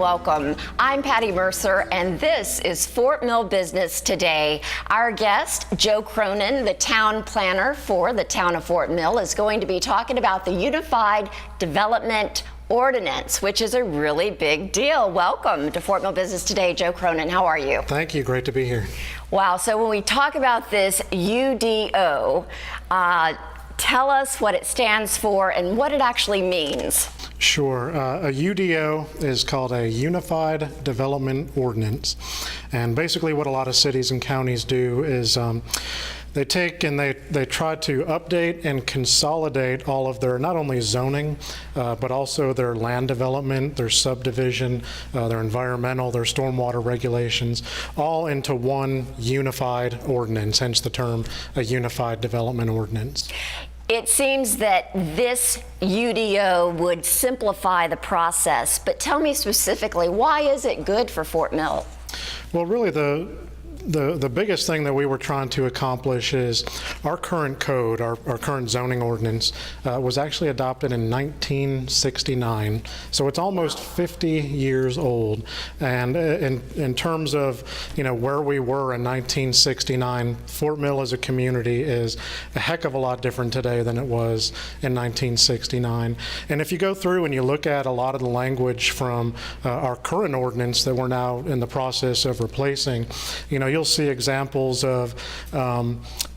welcome. I'm Patty Mercer, and this is Fort Mill Business Today. Our guest, Joe Cronin, the town planner for the town of Fort Mill, is going to be talking about the Unified Development Ordinance, which is a really big deal. Welcome to Fort Mill Business Today, Joe Cronin. How are you? Thank you. Great to be here. Wow. So when we talk about this UDO, tell us what it stands for and what it actually means. Sure. A UDO is called a Unified Development Ordinance. And basically what a lot of cities and counties do is they take and they try to update and consolidate all of their, not only zoning, but also their land development, their subdivision, their environmental, their stormwater regulations, all into one unified ordinance, hence the term a Unified Development Ordinance. It seems that this UDO would simplify the process, but tell me specifically, why is it good for Fort Mill? Well, really the biggest thing that we were trying to accomplish is our current code, our current zoning ordinance, was actually adopted in 1969. So it's almost 50 years old. And in terms of, where we were in 1969, Fort Mill as a community is a heck of a lot different today than it was in 1969. And if you go through and you look at a lot of the language from our current ordinance that we're now in the process of replacing, you'll see examples of,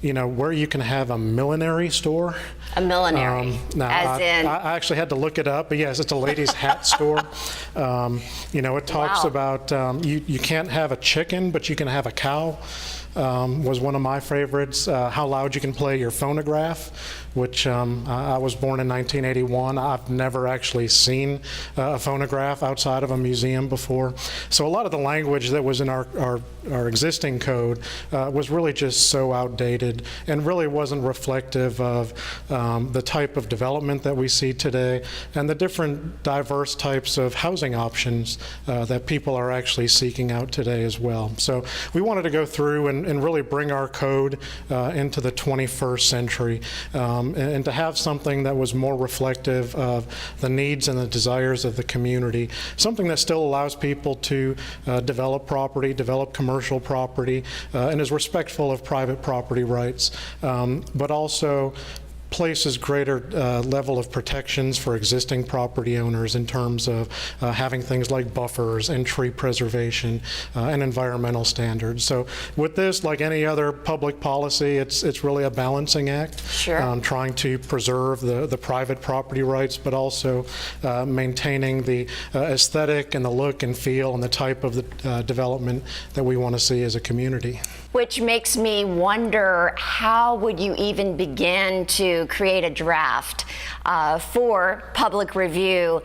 where you can have a millinery store. A millinery, I actually had to look it up, but yes, it's a ladies' hat store. It talks about you can't have a chicken, but you can have a cow. Was one of my favorites. How loud you can play your phonograph, which I was born in 1981. I've never actually seen a phonograph outside of a museum before. So a lot of the language that was in our existing code was really just so outdated and really wasn't reflective of the type of development that we see today and the different diverse types of housing options that people are actually seeking out today as well. So we wanted to go through and really bring our code into the 21st century and to have something that was more reflective of the needs and the desires of the community, something that still allows people to develop property, develop commercial property, and is respectful of private property rights, but also places greater level of protections for existing property owners in terms of having things like buffers and tree preservation and environmental standards. So with this, like any other public policy, it's really a balancing act. Sure. Trying to preserve the private property rights, but also maintaining the aesthetic and the look and feel and the type of the development that we want to see as a community. Which makes me wonder, how would you even begin to create a draft for public review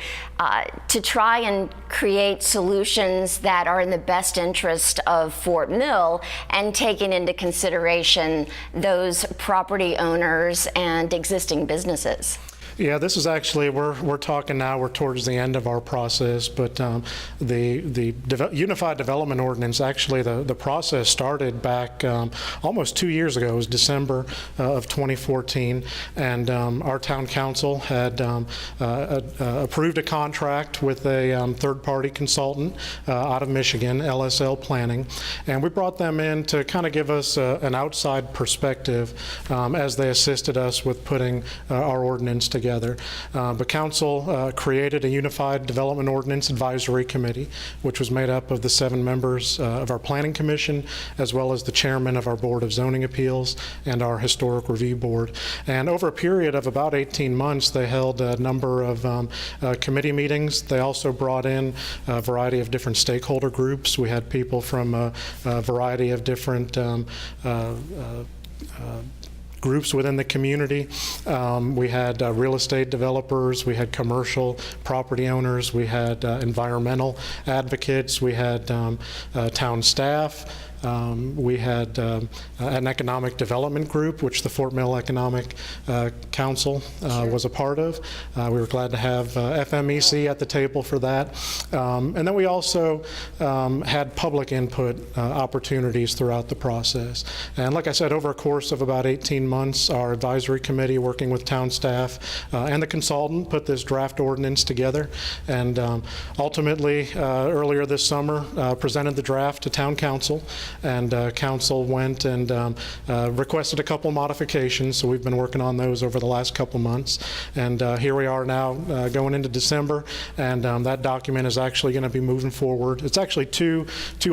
to try and create solutions that are in the best interest of Fort Mill and taking into consideration those property owners and existing businesses? Yeah, this is actually, we're talking now, we're towards the end of our process, but the Unified Development Ordinance, actually the process started back almost 2 years ago. It was December of 2014, and our town council had approved a contract with a third-party consultant out of Michigan, LSL Planning, and we brought them in to kind of give us an outside perspective as they assisted us with putting our ordinance together. But Council created a Unified Development Ordinance Advisory Committee, which was made up of the 7 members of our Planning Commission, as well as the chairman of our Board of Zoning Appeals and our Historic Review Board. And over a period of about 18 months, they held a number of committee meetings. They also brought in a variety of different stakeholder groups. We had people from a variety of different groups within the community. We had real estate developers, we had commercial property owners, we had environmental advocates, we had town staff, We had an economic development group, which the Fort Mill Economic Council was a part of. We were glad to have FMEC at the table for that. And then we also had public input opportunities throughout the process. And like I said, over a course of about 18 months, our advisory committee, working with town staff and the consultant, put this draft ordinance together. And ultimately, earlier this summer, presented the draft to town council. And council went and requested a couple modifications. So we've been working on those over the last couple months. And here we are now going into December. And that document is actually going to be moving forward. It's actually two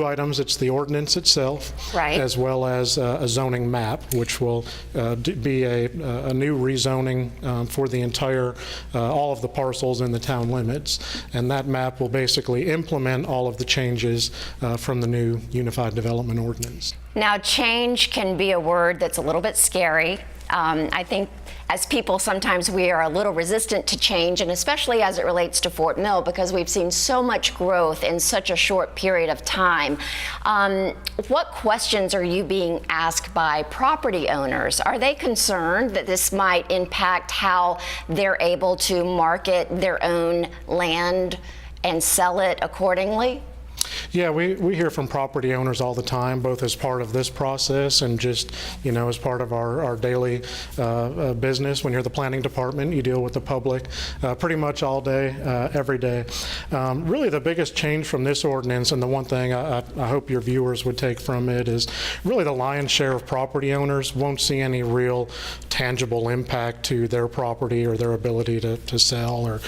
items. It's the ordinance itself, right, as well as a zoning map, which will be a new rezoning for the entire, all of the parcels in the town limits. And that map will basically implement all of the changes from the new Unified Development Ordinance. Now, change can be a word that's a little bit scary. I think as people, sometimes we are a little resistant to change, and especially as it relates to Fort Mill, because we've seen so much growth in such a short period of time. What questions are you being asked by property owners? Are they concerned that this might impact how they're able to market their own land and sell it accordingly? Yeah, we hear from property owners all the time, both as part of this process and just, as part of our daily business. When you're the planning department, you deal with the public pretty much all day, every day. Really, the biggest change from this ordinance, and the one thing I hope your viewers would take from it, is really the lion's share of property owners won't see any real tangible impact to their property or their ability to sell or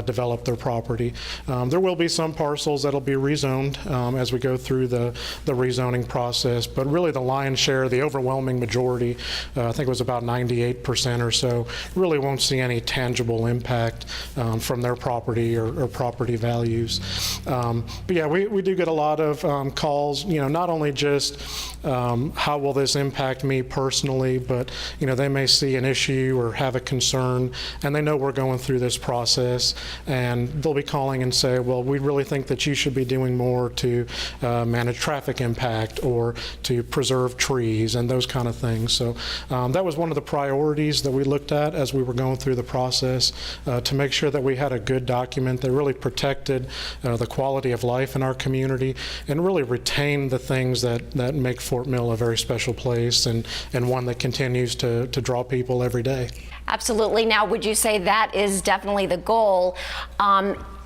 develop their property. There will be some parcels that'll be rezoned as we go through the rezoning process, but really the lion's share, the overwhelming majority, I think it was about 98% or so, really won't see any tangible impact from their property or property values. But yeah, we do get a lot of calls, not only just how will this impact me personally, but they may see an issue or have a concern, and they know we're going through this process, and they'll be calling and say, well, we really think that you should be doing more to manage traffic impact or to preserve trees and those kind of things. So that was one of the priorities that we looked at as we were going through the process, to make sure that we had a good document that really protected the quality of life in our community and really retained the things that make Fort Mill a very special place and one that continues to draw people every day. Absolutely. Now, would you say that is definitely the goal?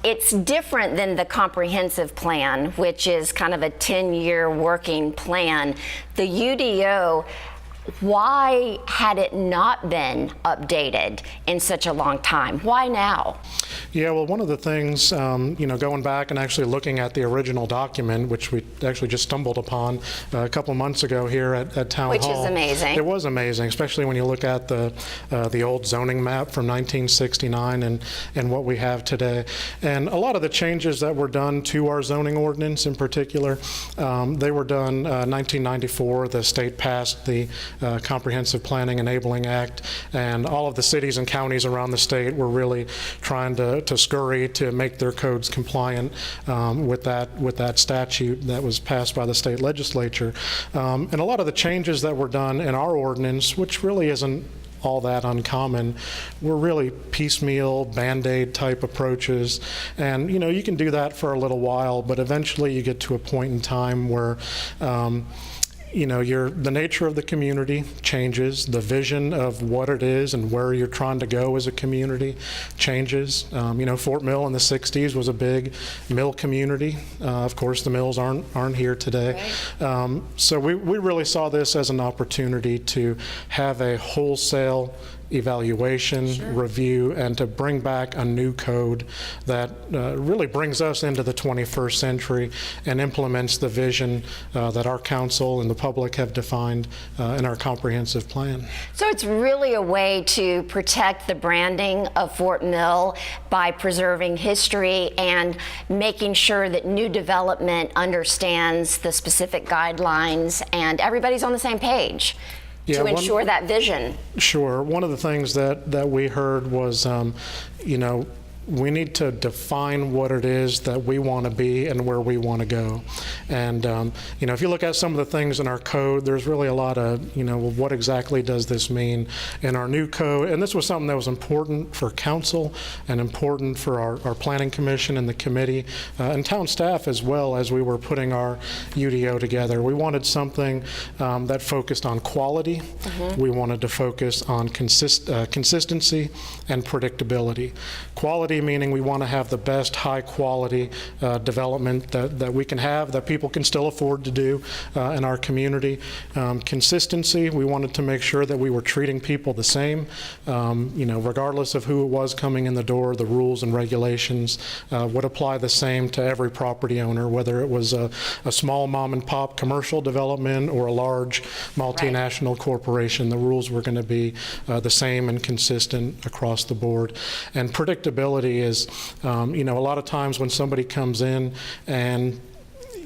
It's different than the comprehensive plan, which is kind of a 10-year working plan. The UDO, why had it not been updated in such a long time? Why now? Yeah, well, one of the things, going back and actually looking at the original document, which we actually just stumbled upon a couple months ago here at Town Hall. Which is amazing. It was amazing, especially when you look at the old zoning map from 1969 and what we have today. And a lot of the changes that were done to our zoning ordinance in particular, they were done 1994. The state passed the Comprehensive Planning Enabling Act, and all of the cities and counties around the state were really trying to scurry to make their codes compliant with that statute that was passed by the state legislature. And a lot of the changes that were done in our ordinance, which really isn't all that uncommon, were really piecemeal, Band-Aid type approaches. And you can do that for a little while, but eventually you get to a point in time where the nature of the community changes, the vision of what it is and where you're trying to go as a community changes. Fort Mill in the 60s was a big mill community. Of course, the mills aren't here today. Right. So we really saw this as an opportunity to have a wholesale evaluation, sure, review, and to bring back a new code that really brings us into the 21st century and implements the vision that our council and the public have defined in our comprehensive plan. So it's really a way to protect the branding of Fort Mill by preserving history and making sure that new development understands the specific guidelines and everybody's on the same page. Yeah, to ensure that vision. Sure. One of the things that we heard was, we need to define what it is that we want to be and where we want to go. And if you look at some of the things in our code, there's really a lot of, what exactly does this mean in our new code? And this was something that was important for council and important for our planning commission and the committee and town staff as well as we were putting our UDO together. We wanted something that focused on quality. We wanted to focus on consistency and predictability. Quality meaning we want to have the best high quality development that we can have, that people can still afford to do in our community. Consistency, we wanted to make sure that we were treating people the same, regardless of who it was coming in the door, the rules and regulations would apply the same to every property owner, whether it was a small mom and pop commercial development or a large multinational corporation. The rules were going to be the same and consistent across the board. And predictability is, a lot of times when somebody comes in and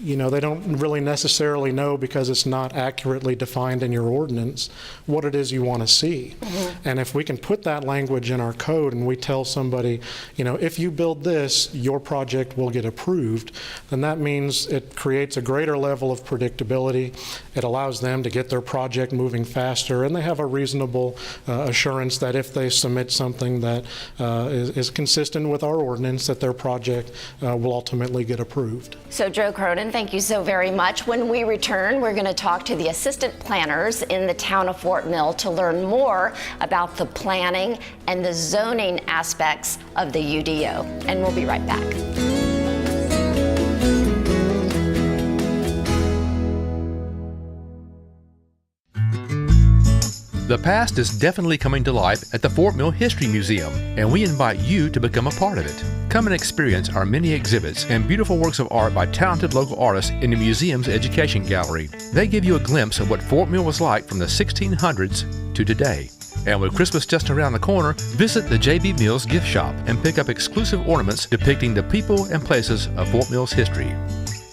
they don't really necessarily know, because it's not accurately defined in your ordinance, what it is you want to see. And if we can put that language in our code and we tell somebody, if you build this, your project will get approved, then that means it creates a greater level of predictability. It allows them to get their project moving faster, and they have a reasonable assurance that if they submit something that is consistent with our ordinance, that their project will ultimately get approved. So Joe Cronin, thank you so very much. When we return, we're going to talk to the assistant planners in the town of Fort Mill to learn more about the planning and the zoning aspects of the UDO. And we'll be right back. The past is definitely coming to life at the Fort Mill History Museum, and we invite you to become a part of it. Come and experience our many exhibits and beautiful works of art by talented local artists in the museum's education gallery. They give you a glimpse of what Fort Mill was like from the 1600s to today. And with Christmas just around the corner, visit the J.B. Mills gift shop and pick up exclusive ornaments depicting the people and places of Fort Mill's history.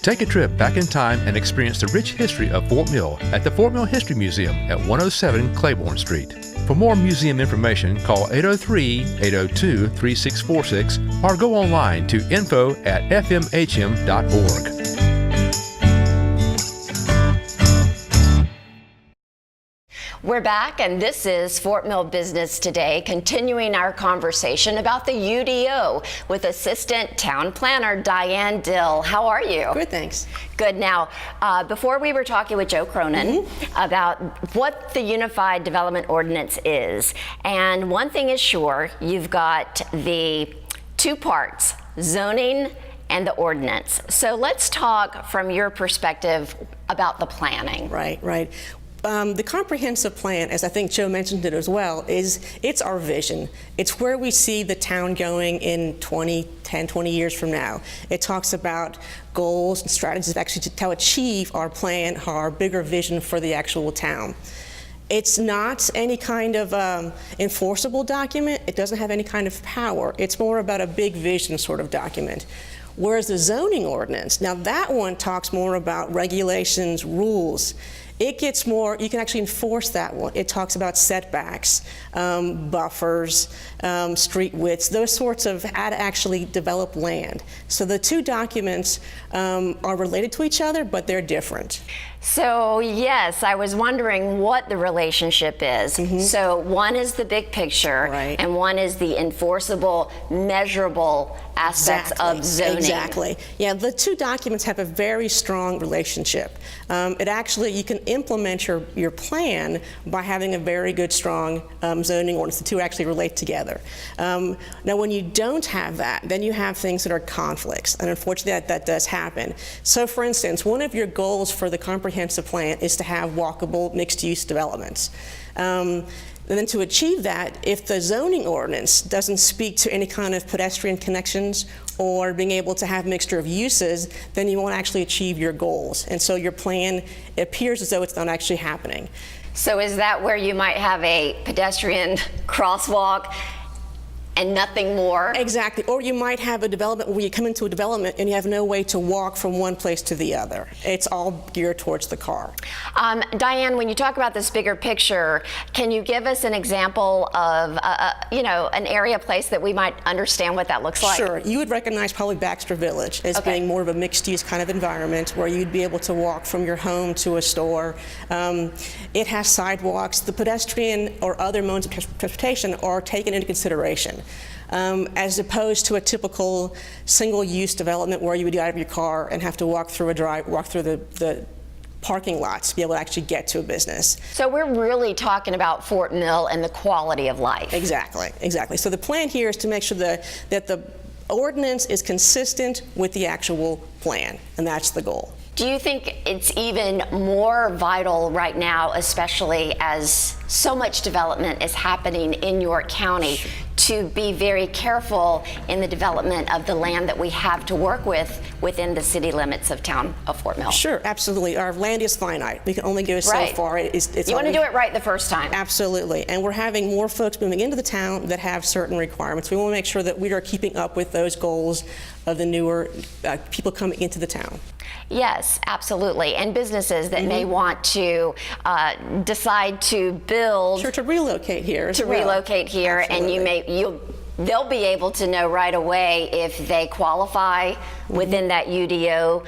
Take a trip back in time and experience the rich history of Fort Mill at the Fort Mill History Museum at 107 Claiborne Street. For more museum information, call 803-802-3646 or go online to info@fmhm.org. We're back, and this is Fort Mill Business Today, continuing our conversation about the UDO with Assistant Town Planner Diane Dill. How are you? Good, thanks. Good. Now, before we were talking with Joe Cronin about what the Unified Development Ordinance is, and one thing is sure, you've got the two parts, zoning and the ordinance. So let's talk from your perspective about the planning. Right. The comprehensive plan, as I think Joe mentioned it as well, it's our vision. It's where we see the town going in 10, 20 years from now. It talks about goals and strategies actually to achieve our plan, our bigger vision for the actual town. It's not any kind of enforceable document. It doesn't have any kind of power. It's more about a big vision sort of document. Whereas the zoning ordinance, now that one talks more about regulations, rules. It gets more, you can actually enforce that one. It talks about setbacks, buffers, street widths, those sorts of how to actually develop land. So the two documents are related to each other, but they're different. So yes, I was wondering what the relationship is. So one is the big picture, and one is the enforceable, measurable aspects of zoning. Exactly. Yeah, the two documents have a very strong relationship. It actually, you can implement your plan by having a very good, strong zoning ordinance. The two actually relate together. Now, when you don't have that, then you have things that are conflicts, and unfortunately that does happen. So for instance, one of your goals for the comprehensive plan is to have walkable mixed-use developments. And then to achieve that, if the zoning ordinance doesn't speak to any kind of pedestrian connections or being able to have mixture of uses, then you won't actually achieve your goals. And so your plan, it appears as though it's not actually happening. So is that where you might have a pedestrian crosswalk and nothing more. Exactly. Or you might have a development where you come into a development and you have no way to walk from one place to the other. It's all geared towards the car. Diane, when you talk about this bigger picture, can you give us an example of, an area place that we might understand what that looks like? Sure. You would recognize probably Baxter Village as being more of a mixed-use kind of environment where you'd be able to walk from your home to a store. It has sidewalks. The pedestrian or other modes of transportation are taken into consideration, as opposed to a typical single-use development where you would get out of your car and have to walk through the parking lots to be able to actually get to a business. So we're really talking about Fort Mill and the quality of life. Exactly. So the plan here is to make sure that the ordinance is consistent with the actual plan, and that's the goal. Do you think it's even more vital right now, especially as so much development is happening in York County, to be very careful in the development of the land that we have to work with within the city limits of town of Fort Mill? Sure, absolutely. Our land is finite. We can only go so far. You want to do it right the first time. Absolutely. And we're having more folks moving into the town that have certain requirements. We want to make sure that we are keeping up with those goals of the newer people coming into the town. Yes, absolutely. And businesses that may want to decide to build. Sure, to relocate here as well. Relocate here, Absolutely. and they'll be able to know right away if they qualify within that UDO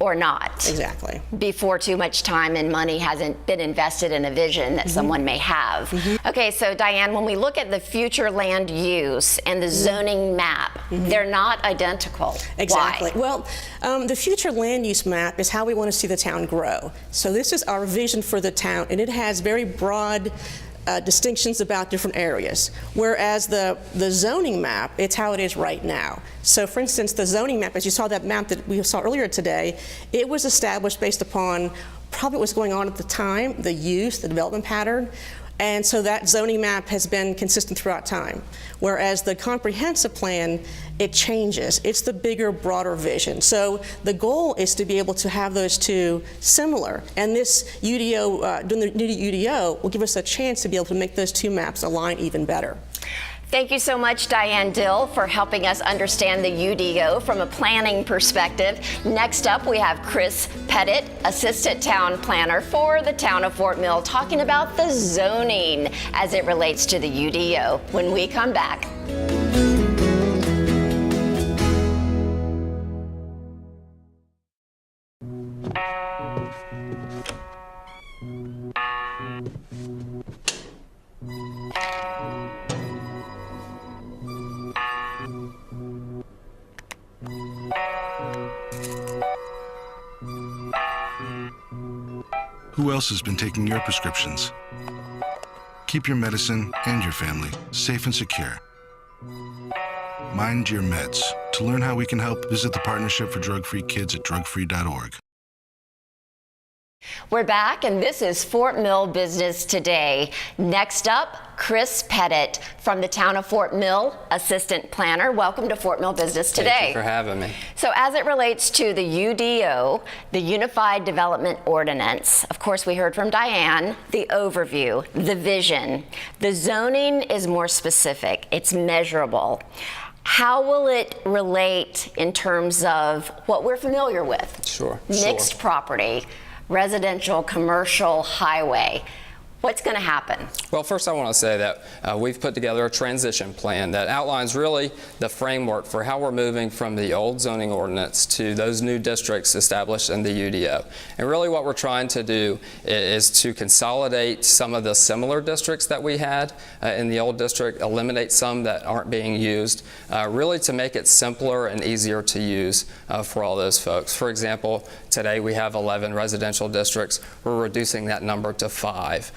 or not. Exactly. Before too much time and money hasn't been invested in a vision that someone may have. Okay, so Diane, when we look at the future land use and the zoning map, they're not identical. Exactly. Why? Well, the future land use map is how we want to see the town grow. So this is our vision for the town, and it has very broad distinctions about different areas, whereas the zoning map, it's how it is right now. So for instance, the zoning map, as you saw that map that we saw earlier today, it was established based upon probably what was going on at the time, the use, the development pattern, and so that zoning map has been consistent throughout time. Whereas the comprehensive plan, it changes. It's the bigger, broader vision. So the goal is to be able to have those two similar. And this UDO, doing the new UDO, will give us a chance to be able to make those two maps align even better. Thank you so much, Diane Dill, for helping us understand the UDO from a planning perspective. Next up, we have Chris Pettit, Assistant Town Planner for the town of Fort Mill, talking about the zoning as it relates to the UDO when we come back. Who else has been taking your prescriptions? Keep your medicine and your family safe and secure. Mind your meds. To learn how we can help, visit the Partnership for Drug-Free Kids at drugfree.org. We're back, and this is Fort Mill Business Today. Next up, Chris Pettit from the town of Fort Mill, Assistant Planner. Welcome to Fort Mill Business Today. Thank you for having me. So as it relates to the UDO, the Unified Development Ordinance, of course we heard from Diane, the overview, the vision. The zoning is more specific, it's measurable. How will it relate in terms of what we're familiar with? Sure. Mixed property, residential, commercial, highway. What's going to happen? Well, first I want to say that we've put together a transition plan that outlines really the framework for how we're moving from the old zoning ordinance to those new districts established in the UDO. And really what we're trying to do is to consolidate some of the similar districts that we had in the old district, eliminate some that aren't being used, really to make it simpler and easier to use for all those folks. For example, today we have 11 residential districts. We're reducing that number to 5.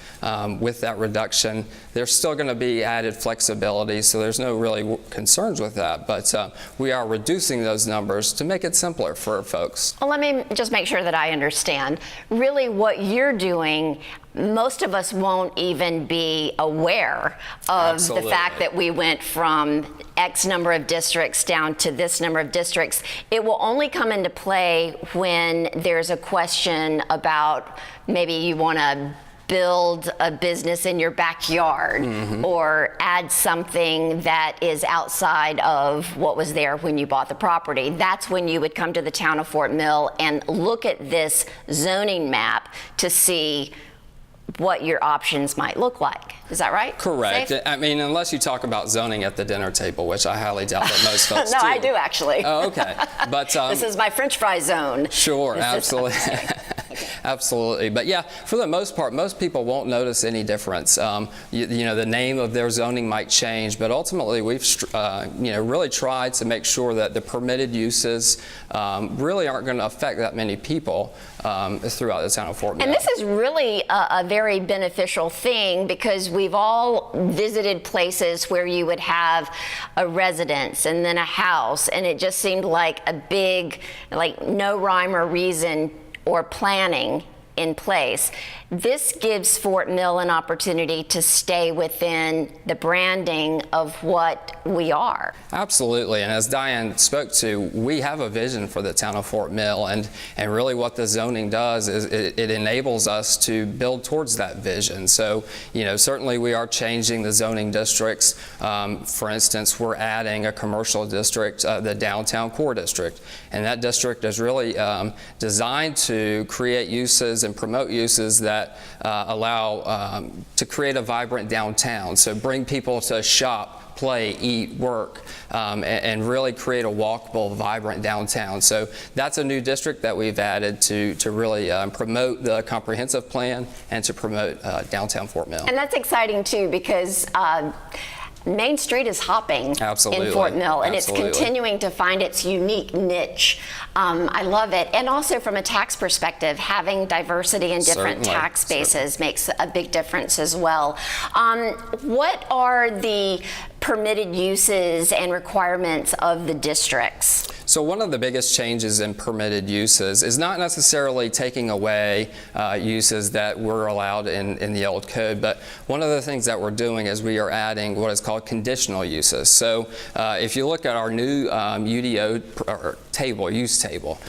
With that reduction, there's still going to be added flexibility, so there's no really concerns with that, but we are reducing those numbers to make it simpler for folks. Well, let me just make sure that I understand. Really what you're doing, most of us won't even be aware of Absolutely. The fact that we went from X number of districts down to this number of districts. It will only come into play when there's a question about maybe you want to build a business in your backyard or add something that is outside of what was there when you bought the property, that's when you would come to the town of Fort Mill and look at this zoning map to see what your options might look like. Is that right? Correct. Safe? I mean, unless you talk about zoning at the dinner table, which I highly doubt that most folks No, do. I do actually. Oh, okay. But this is my French fry zone. Sure, This is- absolutely. Absolutely. But yeah, for the most part, most people won't notice any difference. You know, the name of their zoning might change, but ultimately we've really tried to make sure that the permitted uses really aren't going to affect that many people throughout the town of Fort Mill. And this is really a very beneficial thing because we've all visited places where you would have a residence and then a house, and it just seemed like a big, like no rhyme or reason or planning in place. This gives Fort Mill an opportunity to stay within the branding of what we are. Absolutely, and as Diane spoke to, we have a vision for the town of Fort Mill, and really what the zoning does is it enables us to build towards that vision. So, you know, certainly we are changing the zoning districts. For instance, we're adding a commercial district, the downtown core district, and that district is really designed to create uses and promote uses that allow to create a vibrant downtown. So bring people to shop, play, eat, work, and really create a walkable, vibrant downtown. So that's a new district that we've added to really promote the comprehensive plan and to promote downtown Fort Mill. And that's exciting too because Main Street is hopping Absolutely. in Fort Mill, and Absolutely. it's continuing to find its unique niche. I love it. And also from a tax perspective, having diversity in different Certainly. tax bases makes a big difference as well. What are the permitted uses and requirements of the districts? So one of the biggest changes in permitted uses is not necessarily taking away uses that were allowed in the old code, but one of the things that we're doing is we are adding what is called conditional uses. So if you look at our new UDO use table,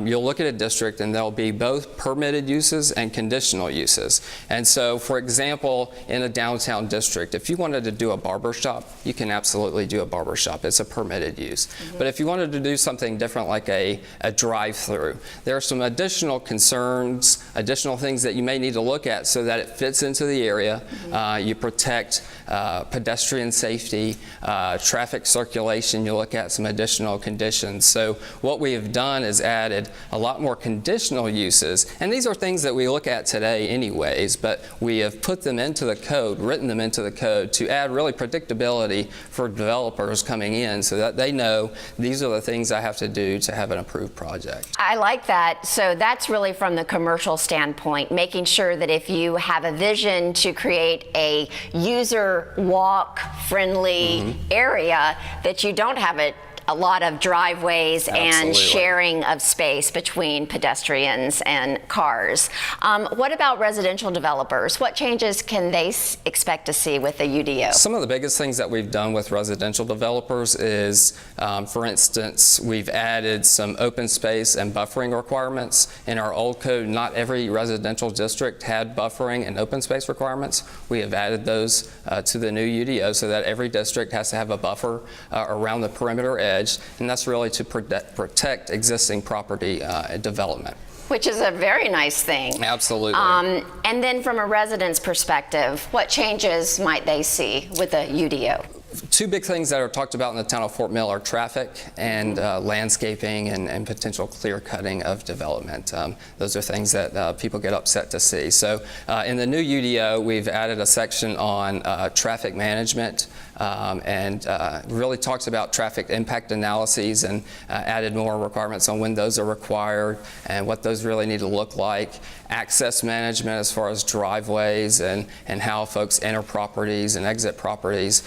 you'll look at a district and there'll be both permitted uses and conditional uses. And so, for example, in a downtown district, if you wanted to do a barber shop, you can absolutely do a barber shop. It's a permitted use. But if you wanted to do something different like a drive-through, there are some additional concerns, additional things that you may need to look at so that it fits into the area. You protect pedestrian safety, traffic circulation. You look at some additional conditions. So what we have done is added a lot more conditional uses, and these are things that we look at today anyways, but we have put them into the code, written them into the code to add really predictability for developers coming in so that they know these are the things I have to do to have an approved project. I like that. So that's really from the commercial standpoint, making sure that if you have a vision to create a user walk-friendly area, that you don't have a lot of driveways and Absolutely. sharing of space between pedestrians and cars. What about residential developers? What changes can they expect to see with the UDO? Some of the biggest things that we've done with residential developers is, for instance, we've added some open space and buffering requirements. In our old code, not every residential district had buffering and open space requirements. We have added those to the new UDO so that every district has to have a buffer around the perimeter edge, and that's really to protect existing property development. Which is a very nice thing. Absolutely. And then from a resident's perspective, what changes might they see with the UDO? Two big things that are talked about in the town of Fort Mill are traffic and landscaping and potential clear cutting of development. Those are things that people get upset to see. So in the new UDO, we've added a section on traffic management and really talks about traffic impact analyses and added more requirements on when those are required and what those really need to look like. Access management as far as driveways and how folks enter properties and exit properties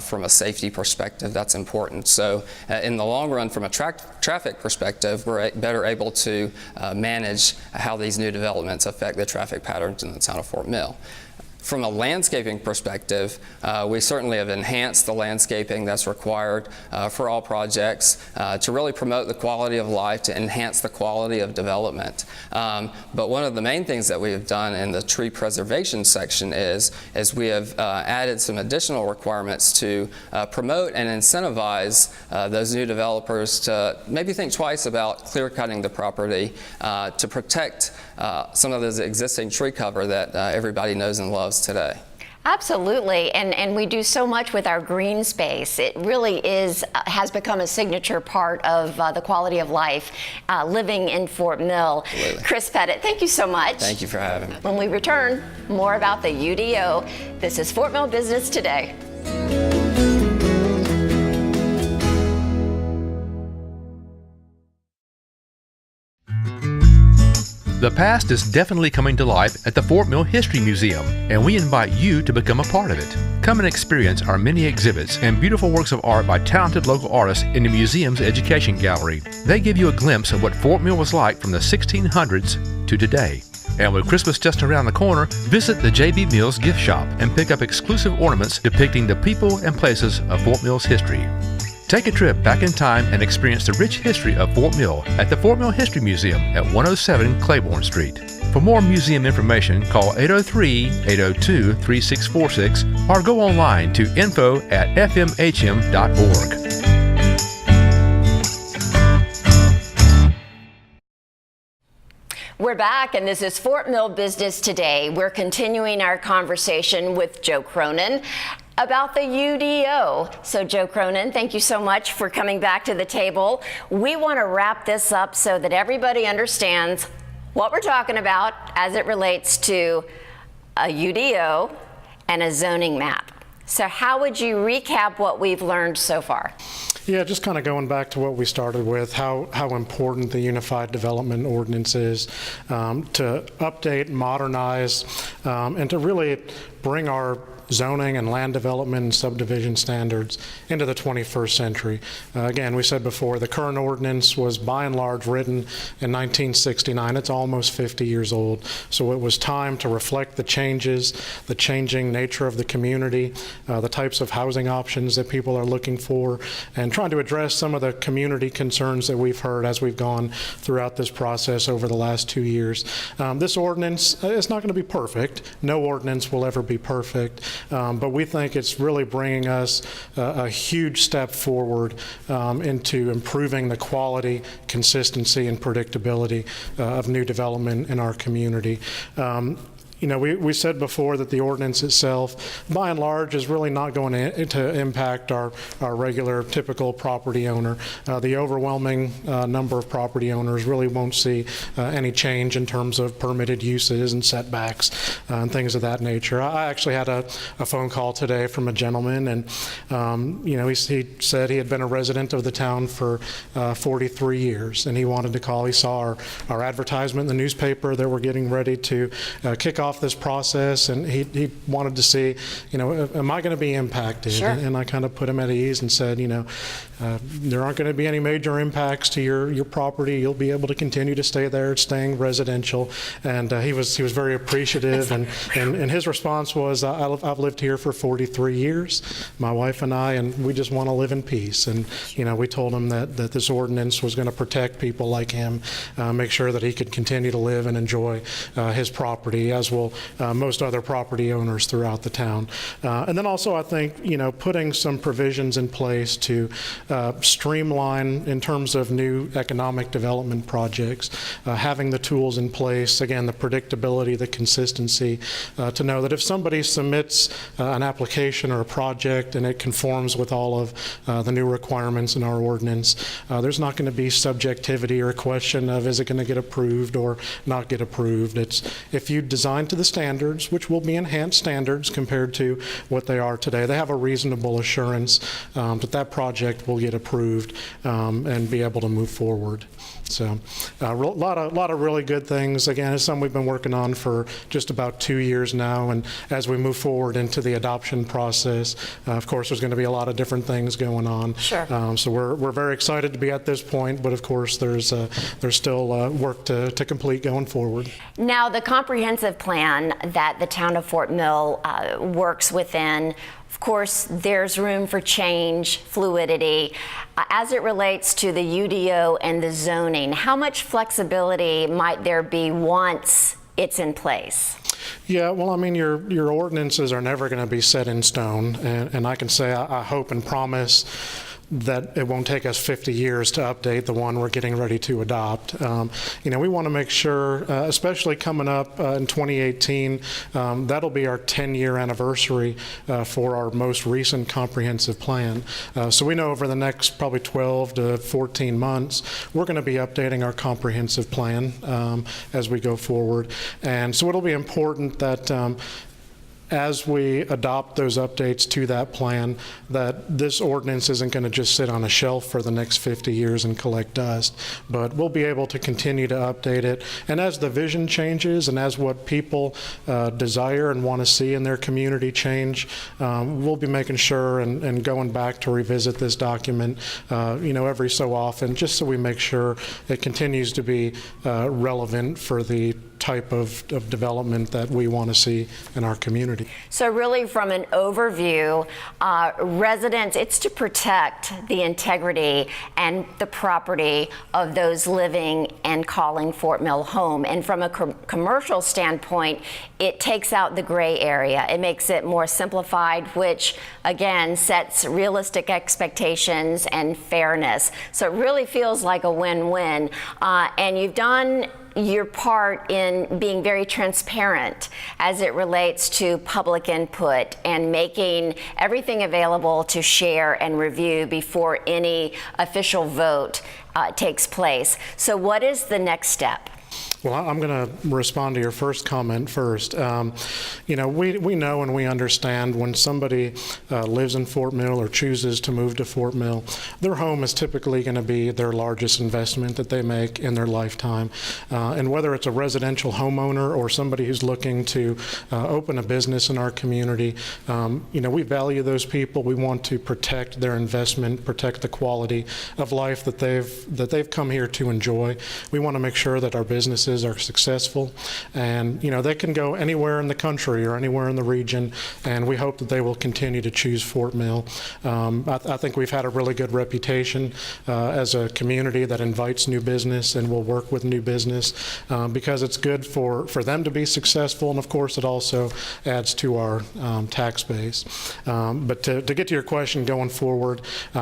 from a safety perspective. That's important. So in the long run, from a traffic perspective, we're better able to manage how these new developments affect the traffic patterns in the town of Fort Mill. From a landscaping perspective, we certainly have enhanced the landscaping that's required for all projects to really promote the quality of life, to enhance the quality of development. But one of the main things that we have done in the tree preservation section is we have added some additional requirements to promote and incentivize those new developers to maybe think twice about clear cutting the property to protect some of this existing tree cover that everybody knows and loves today. Absolutely, and we do so much with our green space. It really has become a signature part of the quality of life living in Fort Mill. Absolutely. Chris Pettit, thank you so much. Thank you for having me. When we return, more about the UDO. This is Fort Mill Business Today. The past is definitely coming to life at the Fort Mill History Museum, and we invite you to become a part of it. Come and experience our many exhibits and beautiful works of art by talented local artists in the museum's education gallery. They give you a glimpse of what Fort Mill was like from the 1600s to today. And with Christmas just around the corner, visit the J.B. Mills gift shop and pick up exclusive ornaments depicting the people and places of Fort Mill's history. Take a trip back in time and experience the rich history of Fort Mill at the Fort Mill History Museum at 107 Claiborne Street. For more museum information, call 803-802-3646 or go online to info@fmhm.org. We're back, and this is Fort Mill Business Today. We're continuing our conversation with Joe Cronin about the UDO. So Joe Cronin, thank you so much for coming back to the table. We want to wrap this up so that everybody understands what we're talking about as it relates to a UDO and a zoning map. So how would you recap what we've learned so far? Yeah, just kind of going back to what we started with, how important the Unified Development Ordinance is to update, modernize, and to really bring our zoning and land development and subdivision standards into the 21st century. Again, we said before, the current ordinance was by and large written in 1969. It's almost 50 years old. So it was time to reflect the changes, the changing nature of the community, the types of housing options that people are looking for, and trying to address some of the community concerns that we've heard as we've gone throughout this process over the last 2 years. This ordinance is not going to be perfect. No ordinance will ever be perfect. But we think it's really bringing us a huge step forward into improving the quality, consistency, and predictability of new development in our community. You know, we said before that the ordinance itself, by and large, is really not going to impact our regular, typical property owner. The overwhelming number of property owners really won't see any change in terms of permitted uses and setbacks and things of that nature. I actually had a phone call today from a gentleman, and you know, he said he had been a resident of the town for 43 years, and he wanted to call. He saw our advertisement in the newspaper that we're getting ready to kick off this process, and he wanted to see, you know, am I going to be impacted? Sure. And I kind of put him at ease and said, you know, there aren't going to be any major impacts to your property. You'll be able to continue to stay there. It's staying residential. And he was very appreciative, and his response was, I've lived here for 43 years, my wife and I, and we just want to live in peace. And you know, we told him that this ordinance was going to protect people like him, make sure that he could continue to live and enjoy his property, as will most other property owners throughout the town. And then also, I think, you know, putting some provisions in place to streamline in terms of new economic development projects, having the tools in place, again, the predictability, the consistency, to know that if somebody submits an application or a project and it conforms with all of the new requirements in our ordinance, there's not going to be subjectivity or a question of is it going to get approved or not get approved. It's if you design to the standards, which will be enhanced standards compared to what they are today, they have a reasonable assurance that that project will get approved and be able to move forward. So a lot of really good things. Again, it's something we've been working on for just about 2 years now, and as we move forward into the adoption process, of course, there's going to be a lot of different things going on. Sure. So we're very excited to be at this point, but of course, there's still work to complete going forward. Now, the comprehensive plan that the town of Fort Mill works within, of course, there's room for change, fluidity. As it relates to the UDO and the zoning, how much flexibility might there be once it's in place? Yeah, well, I mean, your ordinances are never going to be set in stone, and I can say I hope and promise that it won't take us 50 years to update the one we're getting ready to adopt. We want to make sure, especially coming up in 2018, that'll be our 10-year anniversary for our most recent comprehensive plan. So we know over the next probably 12 to 14 months, we're going to be updating our comprehensive plan as we go forward. And so it'll be important that as we adopt those updates to that plan, that this ordinance isn't going to just sit on a shelf for the next 50 years and collect dust, but we'll be able to continue to update it. And as the vision changes and as what people desire and want to see in their community change, we'll be making sure and going back to revisit this document, every so often, just so we make sure it continues to be relevant for the type of development that we want to see in our community. So really, from an overview, residents, it's to protect the integrity and the property of those living and calling Fort Mill home. And from a commercial standpoint, it takes out the gray area. It makes it more simplified, which again sets realistic expectations and fairness. So it really feels like a win-win. And you've done your part in being very transparent as it relates to public input and making everything available to share and review before any official vote takes place. So what is the next step? Well, I'm going to respond to your first comment first. We know and we understand when somebody lives in Fort Mill or chooses to move to Fort Mill, their home is typically going to be their largest investment that they make in their lifetime. And whether it's a residential homeowner or somebody who's looking to open a business in our community, we value those people. We want to protect their investment, protect the quality of life that they've come here to enjoy. We want to make sure that our businesses are successful, and they can go anywhere in the country or anywhere in the region, and we hope that they will continue to choose Fort Mill. I think we've had a really good reputation as a community that invites new business and will work with new business because it's good for them to be successful, and of course it also adds to our tax base. But to get to your question going forward,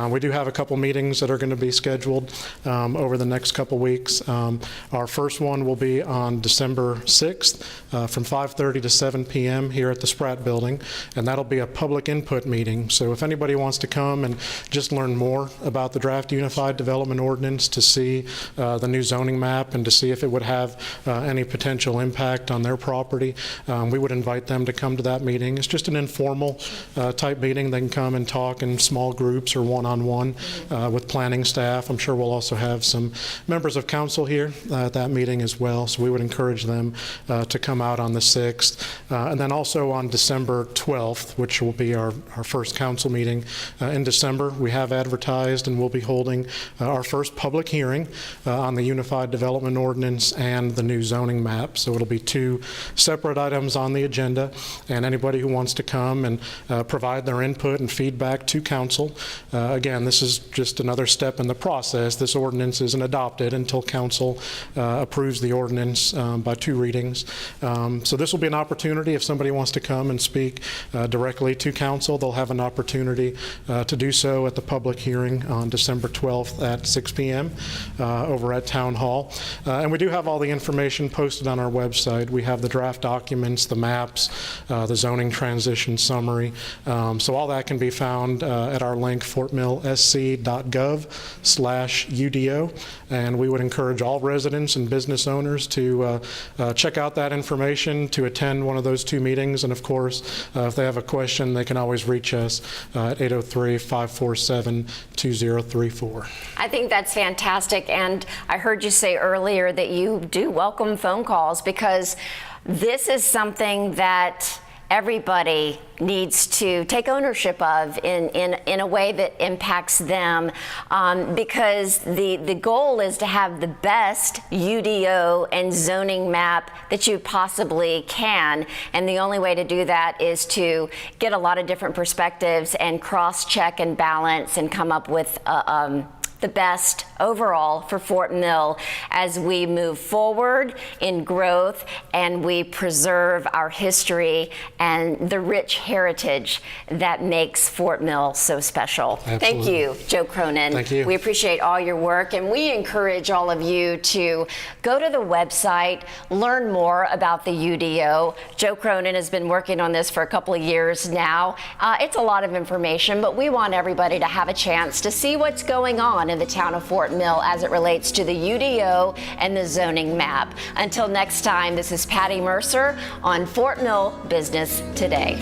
we do have a couple meetings that are going to be scheduled over the next couple weeks. Our first one will be on December 6th from 5:30 to 7 p.m. here at the Spratt Building, and that'll be a public input meeting. So if anybody wants to come and just learn more about the draft Unified Development Ordinance, to see the new zoning map and to see if it would have any potential impact on their property, we would invite them to come to that meeting. It's just an informal type meeting. They can come and talk in small groups or one-on-one with planning staff. I'm sure we'll also have some members of council here at that meeting as well, so we would encourage them to come out on the 6th. And then also on December 12th, which will be our first council meeting in December, we have advertised and we'll be holding our first public hearing on the Unified Development Ordinance and the new zoning map. So it'll be two separate items on the agenda, and anybody who wants to come and provide their input and feedback to council. Again, this is just another step in the process. This ordinance isn't adopted until council approves the ordinance by 2 readings. So this will be an opportunity if somebody wants to come and speak directly to council. They'll have an opportunity to do so at the public hearing on December 12th at 6 p.m. Over at Town Hall. And we do have all the information posted on our website. We have the draft documents, the maps, the zoning transition summary. So all that can be found at our link, fortmillsc.gov/UDO. And we would encourage all residents and business owners listeners to check out that information, to attend one of those 2 meetings. And of course, if they have a question, they can always reach us at 803-547-2034. I think that's fantastic. And I heard you say earlier that you do welcome phone calls, because this is something that everybody needs to take ownership of in a way that impacts them, because the goal is to have the best UDO and zoning map that you possibly can, and the only way to do that is to get a lot of different perspectives and cross-check and balance and come up with the best overall for Fort Mill as we move forward in growth and we preserve our history and the rich heritage that makes Fort Mill so special. Absolutely. Thank you, Joe Cronin. Thank you. We appreciate all your work, and we encourage all of you to go to the website, learn more about the UDO. Joe Cronin has been working on this for a couple of years now. It's a lot of information, but we want everybody to have a chance to see what's going on in the town of Fort Mill as it relates to the UDO and the zoning map. Until next time, this is Patty Mercer on Fort Mill Business Today.